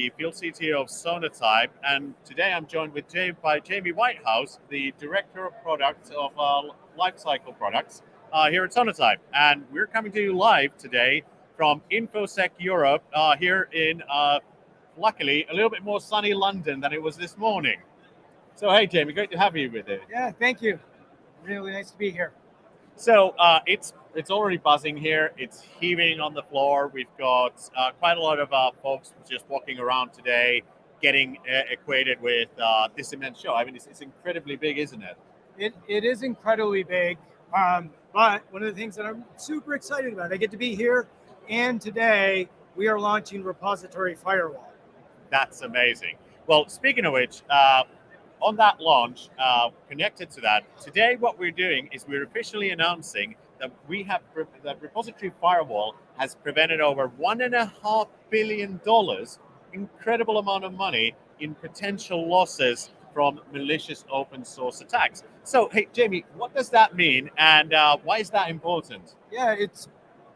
the field CTO of Sonatype, and today I'm joined by Jamie Whitehouse, the Director of Product of Lifecycle Products here at Sonatype. And we're coming to you live today from Infosec Europe here in, luckily, a little bit more sunny London than it was this morning. So, hey, Jamie, great to have you with it. Yeah, thank you. Really nice to be here. So it's already buzzing here. It's heaving on the floor. We've got quite a lot of folks just walking around today, getting acquainted with this immense show. I mean, it's incredibly big, isn't it? It is incredibly big, but one of the things that I'm super excited about, I get to be here, and today we are launching Repository Firewall. That's amazing. Well, speaking of which, on that launch, connected to that, today what we're doing is we're officially announcing that that Repository Firewall has prevented over $1.5 billion, incredible amount of money in potential losses from malicious open source attacks. So, hey, Jamie, what does that mean, and why is that important? Yeah,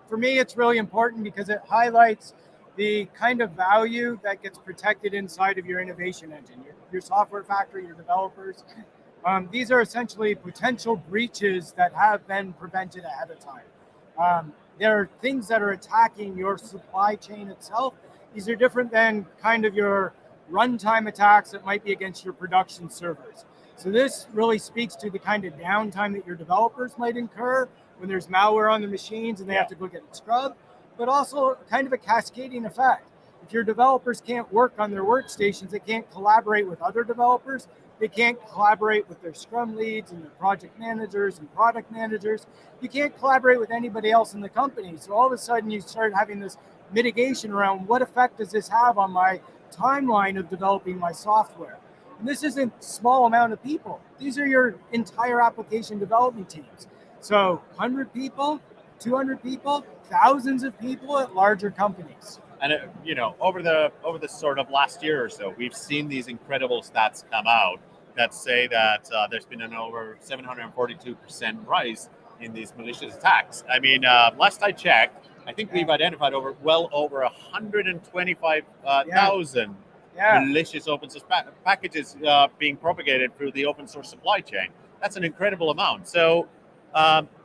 for me, it's really important because it highlights the kind of value that gets protected inside of your innovation engine, your software factory, your developers. These are essentially potential breaches that have been prevented ahead of time. There are things that are attacking your supply chain itself. These are different than kind of your runtime attacks that might be against your production servers. So this really speaks to the kind of downtime that your developers might incur when there's malware on the machines and they have to go get it scrubbed, but also kind of a cascading effect. If your developers can't work on their workstations, they can't collaborate with other developers, they can't collaborate with their Scrum leads and their project managers and product managers, you can't collaborate with anybody else in the company. So all of a sudden you start having this mitigation around what effect does this have on my timeline of developing my software. And this isn't a small amount of people. These are your entire application development teams. So 100 people, 200 people, thousands of people at larger companies. And over the sort of last year or so, we've seen these incredible stats come out that say that there's been an over 742% rise in these malicious attacks. I mean, last I checked, I think we've identified well over 125,000 malicious open source packages being propagated through the open source supply chain. That's an incredible amount. So.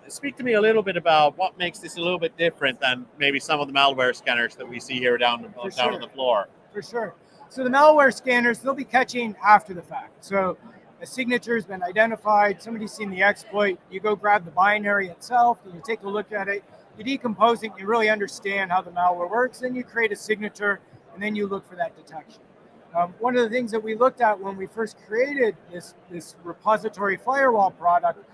Speak to me a little bit about what makes this a little bit different than maybe some of the malware scanners that we see here down on the floor. For sure. So the malware scanners, they'll be catching after the fact. So a signature has been identified, somebody's seen the exploit, you go grab the binary itself, and you take a look at it, you decompose it, you really understand how the malware works, then you create a signature, and then you look for that detection. One of the things that we looked at when we first created this repository firewall product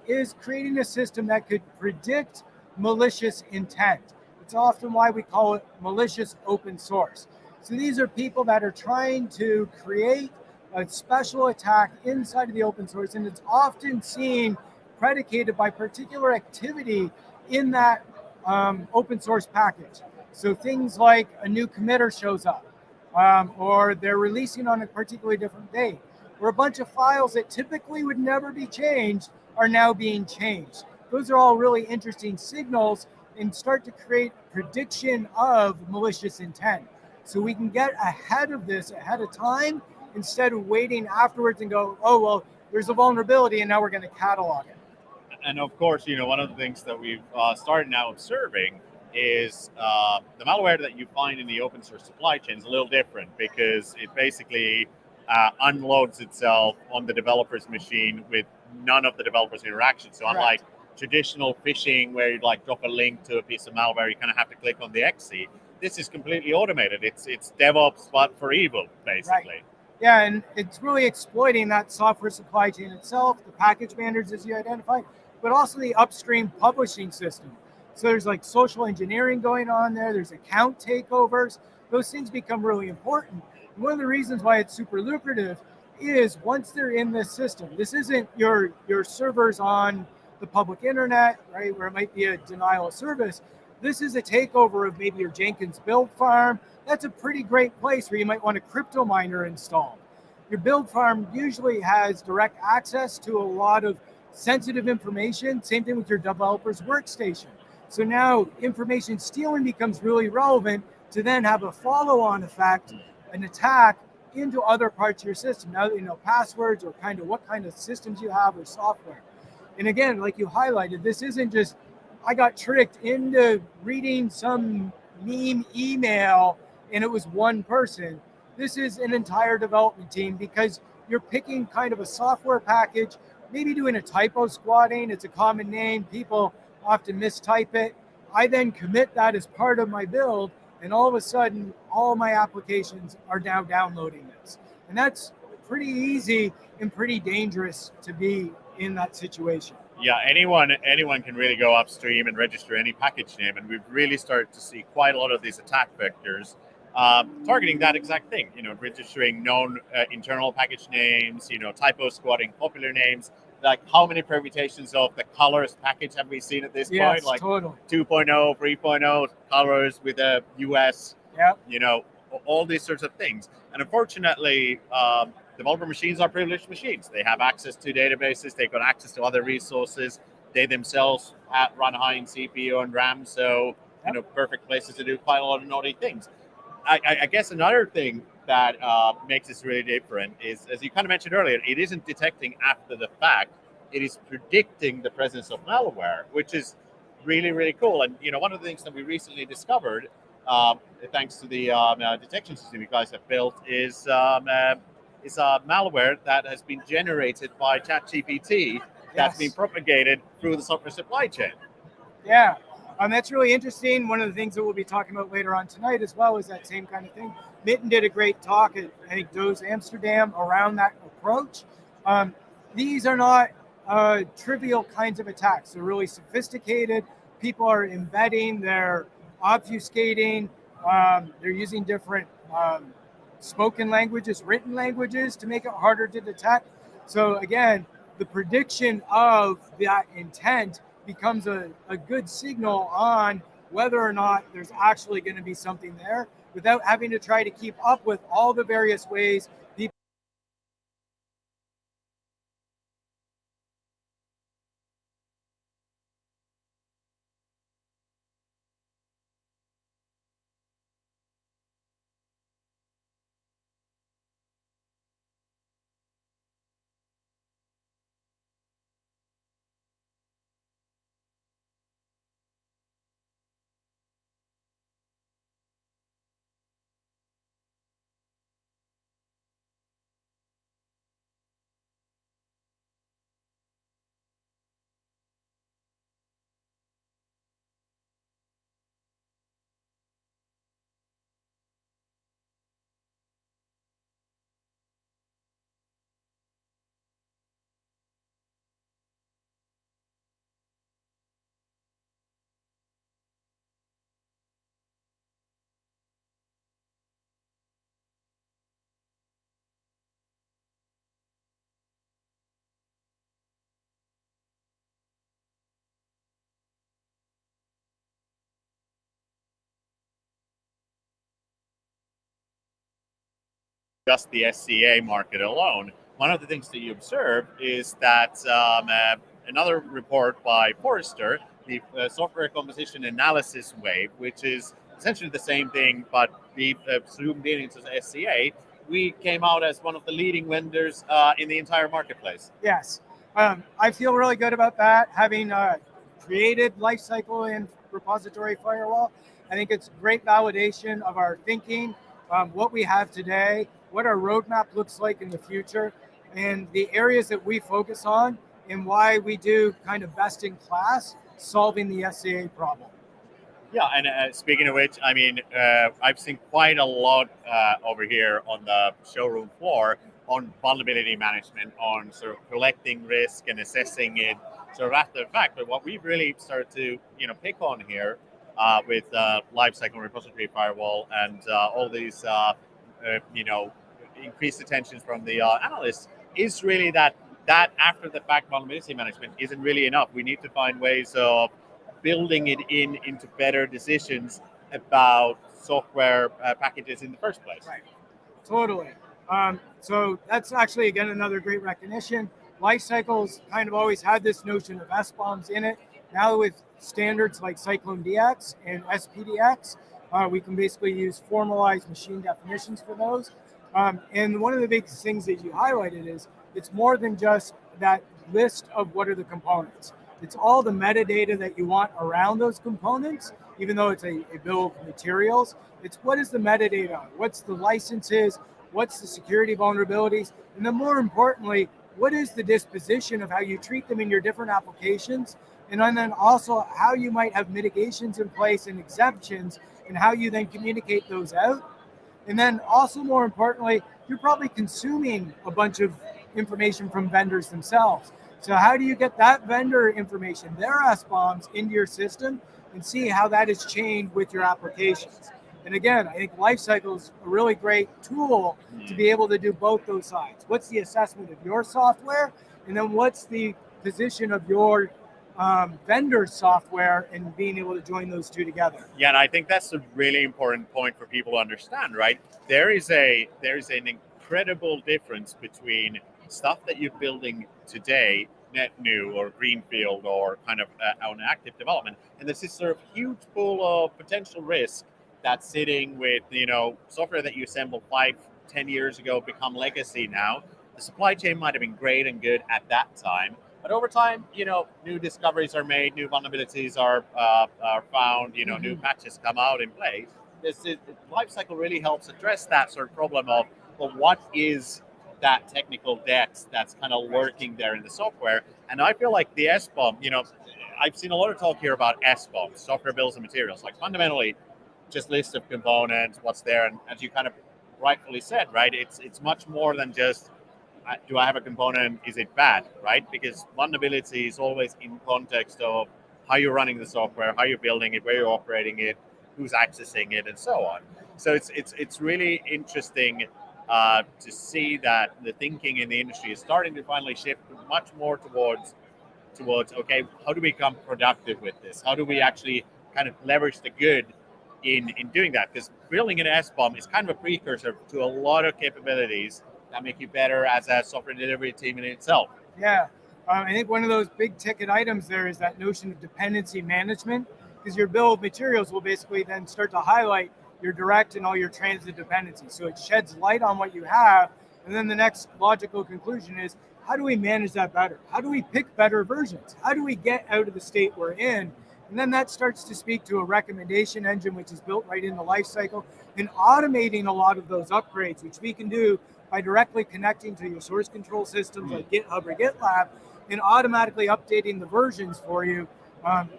is creating a system that could predict malicious intent. It's often why we call it malicious open source. So these are people that are trying to create a special attack inside of the open source, and it's often seen predicated by particular activity in that open source package. So things like a new committer shows up, or they're releasing on a particularly different date, or a bunch of files that typically would never be changed are now being changed. Those are all really interesting signals and start to create prediction of malicious intent. So we can get ahead of this ahead of time instead of waiting afterwards and go, oh, well, there's a vulnerability and now we're going to catalog it. And of course, one of the things that we've started now observing is the malware that you find in the open source supply chain is a little different because it basically unloads itself on the developer's machine with none of the developer's interaction. So unlike traditional phishing where you'd drop a link to a piece of malware, you kind of have to click on the exe. This is completely automated. It's DevOps, but for evil, basically. Right. Yeah, and it's really exploiting that software supply chain itself, the package managers as you identified, but also the upstream publishing system. So there's social engineering going on there. There's account takeovers. Those things become really important. And one of the reasons why it's super lucrative is once they're in this system, this isn't your servers on the public internet, right, where it might be a denial of service. This is a takeover of maybe your Jenkins build farm. That's a pretty great place where you might want a crypto miner installed. Your build farm usually has direct access to a lot of sensitive information. Same thing with your developer's workstation. So now information stealing becomes really relevant to then have a follow-on effect, an attack into other parts of your system. Now that you know passwords or kind of what kind of systems you have or software. And again, like you highlighted, this isn't just, I got tricked into reading some meme email and it was one person. This is an entire development team because you're picking kind of a software package, maybe doing a typo squatting. It's a common name. People often mistype it. I then commit that as part of my build, and all of a sudden, all my applications are now downloading this. And that's pretty easy and pretty dangerous to be in that situation. Yeah, anyone can really go upstream and register any package name, and we've really started to see quite a lot of these attack vectors targeting that exact thing. Registering known internal package names, typo squatting popular names. Like, how many permutations of the colors package have we seen at this point? Like totally. 2.0, 3.0 colors with a US. Yep. All these sorts of things. And unfortunately, developer machines are privileged machines. They have access to databases. They've got access to other resources. They themselves run high in CPU and RAM, so perfect places to do quite a lot of naughty things. I guess another thing that makes this really different is, as you kind of mentioned earlier, it isn't detecting after the fact. It is predicting the presence of malware, which is really, really cool. And one of the things that we recently discovered, thanks to the detection system you guys have built, is a malware that has been generated by ChatGPT that's been propagated through the software supply chain. Yeah, that's really interesting. One of the things that we'll be talking about later on tonight as well is that same kind of thing. Mitten did a great talk at, I think, DOS Amsterdam around that approach. These are not trivial kinds of attacks. They're really sophisticated. People are embedding, they're obfuscating, they're using different spoken languages, written languages to make it harder to detect. So again, the prediction of that intent becomes a good signal on whether or not there's actually going to be something there without having to try to keep up with all the various ways people just the SCA market alone. One of the things that you observe is that another report by Forrester, the software composition analysis wave, which is essentially the same thing, but we zoomed in into SCA, we came out as one of the leading vendors in the entire marketplace. Yes. I feel really good about that, having created Lifecycle and Repository Firewall. I think it's great validation of our thinking, what we have today, what our roadmap looks like in the future, and the areas that we focus on, and why we do kind of best in class solving the SCA problem. Yeah, and speaking of which, I mean, I've seen quite a lot over here on the showroom floor on vulnerability management, on sort of collecting risk and assessing it sort of after the fact. But what we've really started to, pick on here with Lifecycle Repository Firewall and all these, increased attention from the analysts is really that after the fact vulnerability management isn't really enough. We need to find ways of building it into better decisions about software packages in the first place. Right. Totally. So that's actually, again, another great recognition. Lifecycle's kind of always had this notion of SBOMs in it. Now with standards like Cyclone DX and SPDX, We can basically use formalized machine definitions for those. And one of the big things that you highlighted is it's more than just that list of what are the components. It's all the metadata that you want around those components, even though it's a bill of materials. It's what is the metadata, what's the licenses, what's the security vulnerabilities, and then more importantly, what is the disposition of how you treat them in your different applications, and then also how you might have mitigations in place and exemptions, and how you then communicate those out. And then also more importantly, you're probably consuming a bunch of information from vendors themselves. So how do you get that vendor information, their SBOMs, into your system and see how that is chained with your applications? And again, I think Lifecycle is a really great tool to be able to do both those sides. What's the assessment of your software? And then what's the position of your vendor software and being able to join those two together? Yeah, and I think that's a really important point for people to understand, right? There is an incredible difference between stuff that you're building today, net new or greenfield or kind of on active development, and there's this sort of huge pool of potential risk that's sitting with, software that you assembled 5-10 years ago become legacy now. The supply chain might have been great and good at that time, but over time, new discoveries are made, new vulnerabilities are found, new patches come out in place. Lifecycle really helps address that sort of problem of, well, what is that technical debt that's kind of lurking there in the software? And I feel like the SBOM, I've seen a lot of talk here about SBOM, software bills and materials, like fundamentally just list of components, what's there. And as you kind of rightfully said, right, it's much more than just, do I have a component, is it bad, right? Because vulnerability is always in context of how you're running the software, how you're building it, where you're operating it, who's accessing it, and so on. So it's really interesting to see that the thinking in the industry is starting to finally shift much more towards okay, how do we become productive with this? How do we actually kind of leverage the good in doing that? Because building an SBOM is kind of a precursor to a lot of capabilities that make you better as a software delivery team in itself. Yeah, I think one of those big ticket items there is that notion of dependency management, because your bill of materials will basically then start to highlight your direct and all your transit dependencies. So it sheds light on what you have. And then the next logical conclusion is, how do we manage that better? How do we pick better versions? How do we get out of the state we're in? And then that starts to speak to a recommendation engine, which is built right in the lifecycle, and automating a lot of those upgrades, which we can do by directly connecting to your source control systems like GitHub or GitLab, and automatically updating the versions for you,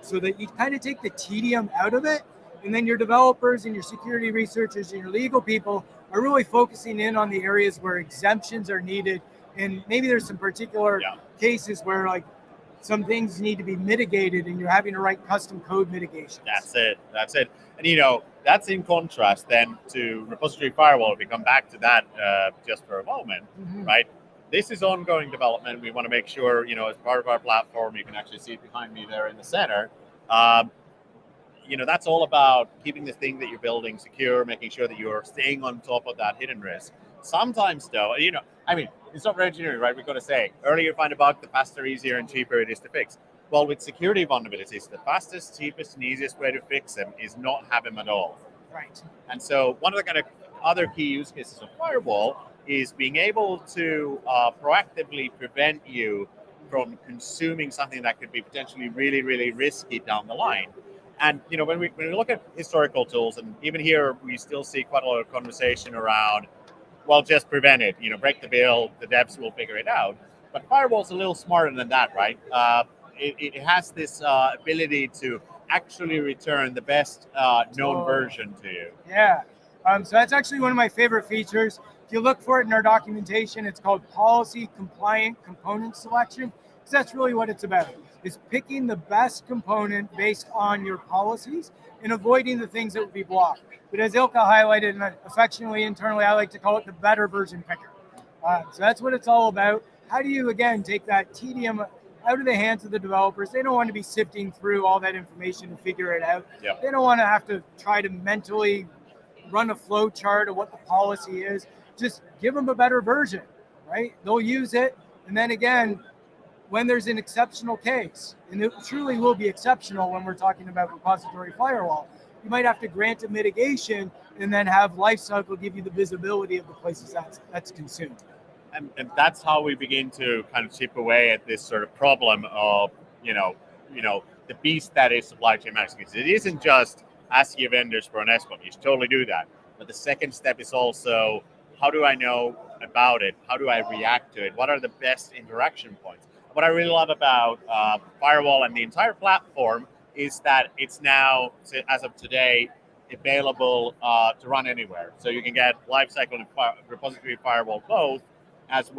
so that you kind of take the tedium out of it. And then your developers and your security researchers and your legal people are really focusing in on the areas where exemptions are needed. And maybe there's some particular cases where like some things need to be mitigated and you're having to write custom code mitigations. That's it. And that's in contrast then to Repository Firewall. If we come back to that just for a moment, right? This is ongoing development. We want to make sure, as part of our platform, you can actually see it behind me there in the center. That's all about keeping the thing that you're building secure, making sure that you're staying on top of that hidden risk. Sometimes, though, in software engineering, right, we've got to say, earlier you find a bug, the faster, easier, and cheaper it is to fix. Well, with security vulnerabilities, the fastest, cheapest, and easiest way to fix them is not have them at all. Right. And so one of the kind of other key use cases of Firewall is being able to proactively prevent you from consuming something that could be potentially really, really risky down the line. And when we look at historical tools, and even here we still see quite a lot of conversation around, well, just prevent it. Break the bill, the devs will figure it out. But Firewall's a little smarter than that, right? It has this ability to actually return the best known version to you. Yeah. So that's actually one of my favorite features. If you look for it in our documentation, it's called policy compliant component selection, because that's really what it's about. Is picking the best component based on your policies and avoiding the things that would be blocked. But as Ilkka highlighted, and affectionately internally, I like to call it the better version picker. So that's what it's all about. How do you, again, take that tedium out of the hands of the developers? They don't want to be sifting through all that information to figure it out. Yep. They don't want to have to try to mentally run a flow chart of what the policy is. Just give them a better version, right? They'll use it. And then again, when there's an exceptional case, and it truly will be exceptional when we're talking about repository firewall, you might have to grant a mitigation and then have Lifecycle give you the visibility of the places that's consumed. And that's how we begin to kind of chip away at this sort of problem of, the beast that is supply chain management. It isn't just ask your vendors for an escrow. You should totally do that. But the second step is also, how do I know about it? How do I react to it? What are the best interaction points? What I really love about Firewall and the entire platform is that it's now, as of today, available to run anywhere. So you can get Lifecycle and Repository Firewall both as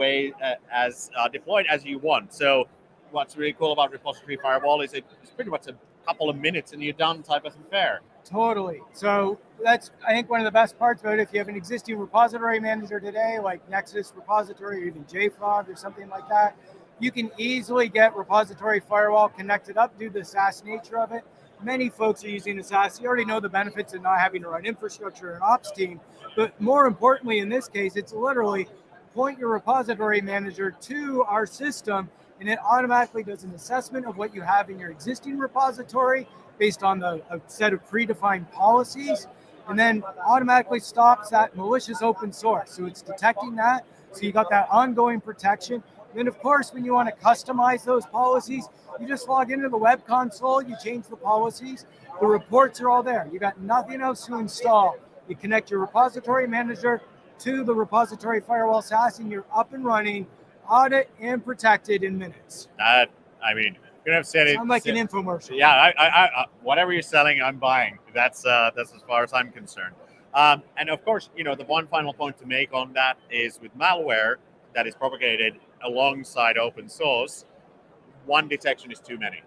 deployed as you want. So what's really cool about Repository Firewall is it's pretty much a couple of minutes and you're done type of affair. Totally. So that's, I think, one of the best parts about it. If you have an existing repository manager today, like Nexus Repository or even JFrog or something like that, you can easily get Repository Firewall connected up due to the SaaS nature of it. Many folks are using the SaaS. You already know the benefits of not having to run infrastructure and ops team. But more importantly, in this case, it's literally point your repository manager to our system, and it automatically does an assessment of what you have in your existing repository based on a set of predefined policies, and then automatically stops that malicious open source. So it's detecting that. So you got that ongoing protection. Then, of course, when you want to customize those policies, you just log into the web console, you change the policies, the reports are all there. You got nothing else to install. You connect your repository manager to the Repository Firewall SaaS, and you're up and running, audit and protected in minutes. That, I mean, you have said it. I'm like an infomercial. Yeah, I whatever you're selling, I'm buying. That's as far as I'm concerned. And of course, the one final point to make on that is with malware that is propagated alongside open source, one detection is too many.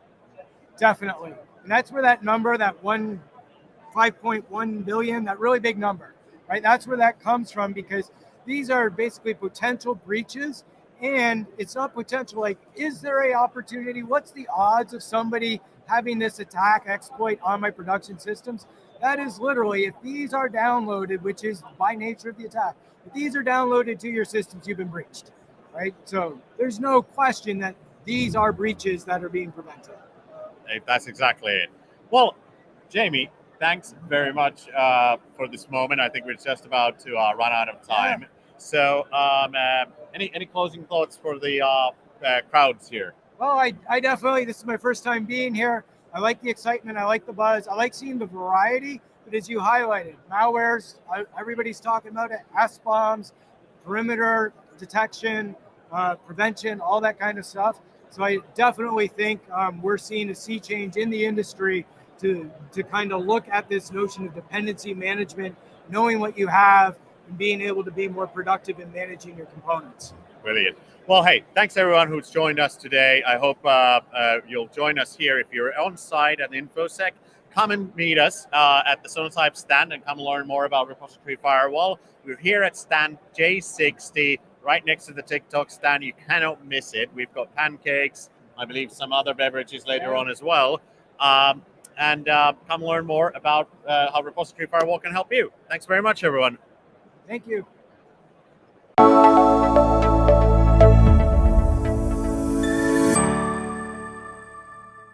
Definitely. And that's where that number, that 5.1 billion, that really big number, right? That's where that comes from, because these are basically potential breaches. And it's not potential, like, is there a opportunity? What's the odds of somebody having this attack exploit on my production systems? That is literally, if these are downloaded, which is by nature of the attack, if these are downloaded to your systems, you've been breached, right? So there's no question that these are breaches that are being prevented. That's exactly it. Well, Jamie, thanks very much for this moment. I think we're just about to run out of time. Yeah. So any closing thoughts for the crowds here? Well, I definitely, this is my first time being here. I like the excitement. I like the buzz. I like seeing the variety. But as you highlighted, malwares, everybody's talking about it, SBOMs, perimeter detection, prevention, all that kind of stuff. So I definitely think we're seeing a sea change in the industry to kind of look at this notion of dependency management, knowing what you have, and being able to be more productive in managing your components. Brilliant. Well, hey, thanks everyone who's joined us today. I hope you'll join us here. If you're on site at Infosec, come and meet us at the Sonatype stand and come learn more about Repository Firewall. We're here at stand J60, right next to the TikTok stand. You cannot miss it. We've got pancakes, I believe some other beverages later on as well. And come learn more about how Repository Firewall can help you. Thanks very much, everyone. Thank you.